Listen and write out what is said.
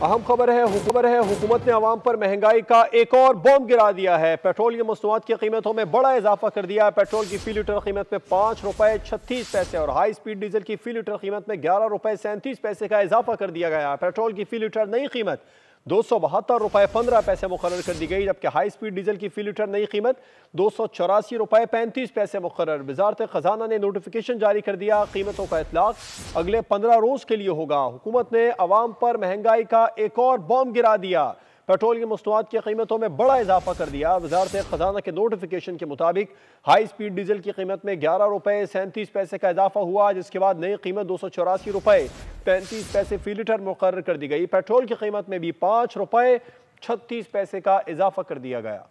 अहम खबर है हुकूमत ने अवाम पर महंगाई का एक और बॉम्ब गिरा दिया है। पेट्रोलियम मसनूआत की कीमतों में बड़ा इजाफा कर दिया है। पेट्रोल की फी लीटर कीमत में ₹5.36 और हाई स्पीड डीजल की फी लीटर कीमत में ₹11.37 का इजाफा कर दिया गया। पेट्रोल की फी लीटर नई कीमत ₹272.15 मुकर्रर कर दी गई, जबकि हाई स्पीड डीजल की फी लीटर नई कीमत ₹284.35 मुकर्रर। वजारत खजाना ने नोटिफिकेशन जारी कर दिया, कीमतों का इतलाक अगले 15 रोज के लिए होगा। हुकूमत ने अवाम पर महंगाई का एक और बॉम्ब गिरा दिया। पेट्रोलियम मसनूआत की कीमतों में बड़ा इजाफा कर दिया। वजारत खजाना के नोटिफिकेशन के मुताबिक हाई स्पीड डीजल की कीमत में ₹11.37 का इजाफा हुआ, जिसके बाद नई कीमत ₹284.35 फी लीटर मुकर्रर कर दी गई। पेट्रोल की कीमत में भी ₹5.36 का इजाफा कर दिया गया।